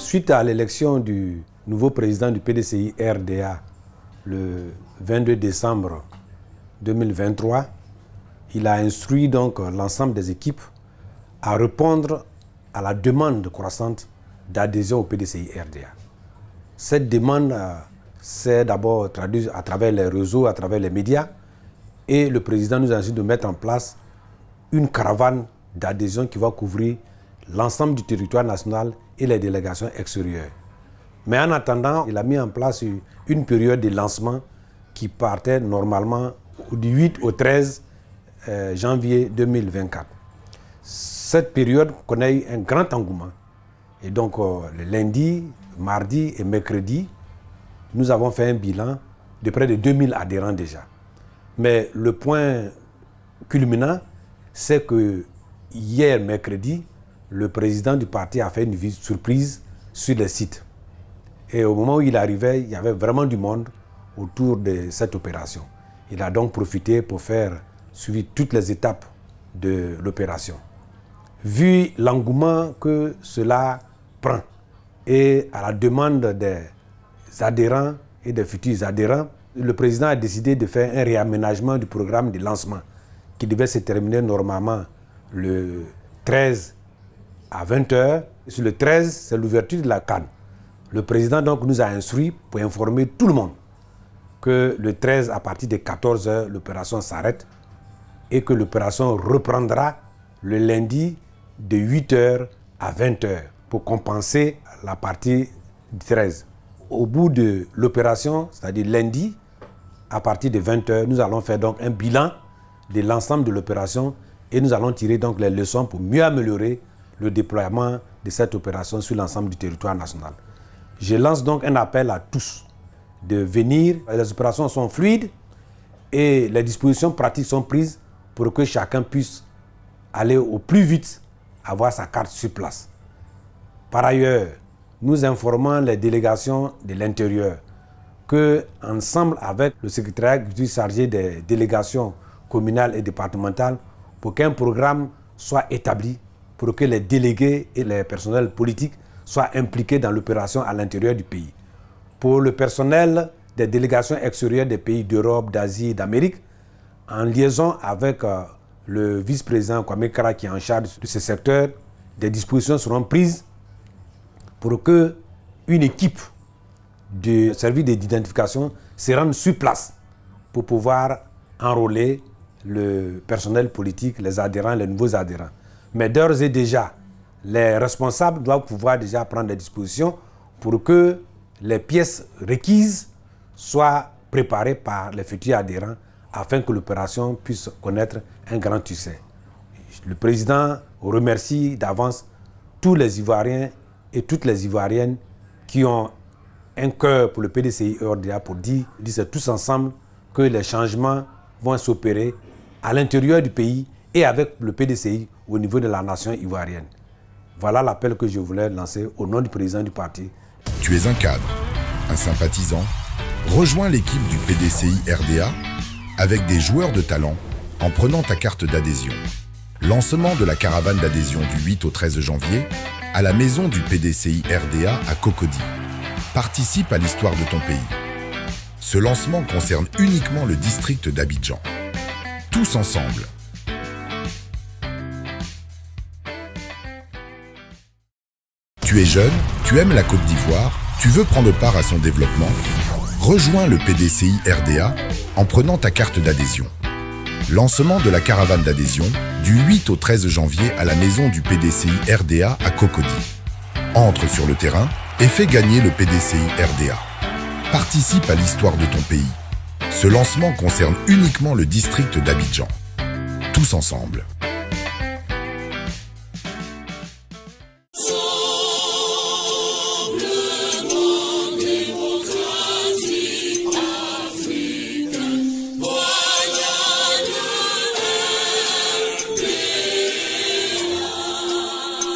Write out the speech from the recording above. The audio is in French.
suite à l'élection du nouveau président du PDCI RDA le 22 décembre 2023, il a instruit donc l'ensemble des équipes à répondre à la demande croissante d'adhésion au PDCI RDA. Cette demande s'est d'abord traduite à travers les réseaux, à travers les médias, et le président nous a instruit de mettre en place une caravane d'adhésion qui va couvrir l'ensemble du territoire national et les délégations extérieures. Mais en attendant, il a mis en place une période de lancement qui partait normalement du 8 au 13 janvier 2024. Cette période connaît un grand engouement. Et donc, le lundi, mardi et mercredi, nous avons fait un bilan de près de 2000 adhérents déjà. Mais le point culminant, c'est que hier, mercredi, le président du parti a fait une visite surprise sur le site. Et au moment où il arrivait, il y avait vraiment du monde autour de cette opération. Il a donc profité pour faire suivre toutes les étapes de l'opération. Vu l'engouement que cela prend et à la demande des adhérents et des futurs adhérents, le président a décidé de faire un réaménagement du programme de lancement qui devait se terminer normalement le 13 à 20h. Sur le 13, c'est l'ouverture de la CAN. Le président donc nous a instruit pour informer tout le monde que le 13, à partir de 14h, l'opération s'arrête et que l'opération reprendra le lundi de 8h à 20h pour compenser la partie du 13. Au bout de l'opération, c'est-à-dire lundi, à partir de 20h, nous allons faire donc un bilan de l'ensemble de l'opération et nous allons tirer donc les leçons pour mieux améliorer le déploiement de cette opération sur l'ensemble du territoire national. Je lance donc un appel à tous de venir. Les opérations sont fluides et les dispositions pratiques sont prises pour que chacun puisse aller au plus vite avoir sa carte sur place. Par ailleurs, nous informons les délégations de l'intérieur que, ensemble avec le secrétariat chargé des délégations communales et départementales, pour qu'un programme soit établi pour que les délégués et les personnels politiques soient impliqués dans l'opération à l'intérieur du pays. Pour le personnel des délégations extérieures des pays d'Europe, d'Asie et d'Amérique, en liaison avec le vice-président Kwame Kara qui est en charge de ce secteur, des dispositions seront prises pour qu'une équipe de service d'identification se rende sur place pour pouvoir enrôler le personnel politique, les adhérents, les nouveaux adhérents. Mais d'ores et déjà, les responsables doivent pouvoir déjà prendre des dispositions pour que les pièces requises soient préparées par les futurs adhérents afin que l'opération puisse connaître un grand succès. Le président remercie d'avance tous les Ivoiriens et toutes les Ivoiriennes qui ont un cœur pour le PDCI RDA pour dire tous ensemble que les changements vont s'opérer à l'intérieur du pays et avec le PDCI au niveau de la nation ivoirienne. Voilà l'appel que je voulais lancer au nom du président du parti. Tu es un cadre, un sympathisant. Rejoins l'équipe du PDCI RDA avec des joueurs de talent en prenant ta carte d'adhésion. Lancement de la caravane d'adhésion du 8 au 13 janvier à la maison du PDCI RDA à Cocody. Participe à l'histoire de ton pays. Ce lancement concerne uniquement le district d'Abidjan. Tous ensemble. Tu es jeune, tu aimes la Côte d'Ivoire, tu veux prendre part à son développement? Rejoins le PDCI RDA en prenant ta carte d'adhésion. Lancement de la caravane d'adhésion du 8 au 13 janvier à la maison du PDCI RDA à Cocody. Entre sur le terrain et fais gagner le PDCI RDA. Participe à l'histoire de ton pays. Ce lancement concerne uniquement le district d'Abidjan. Tous ensemble.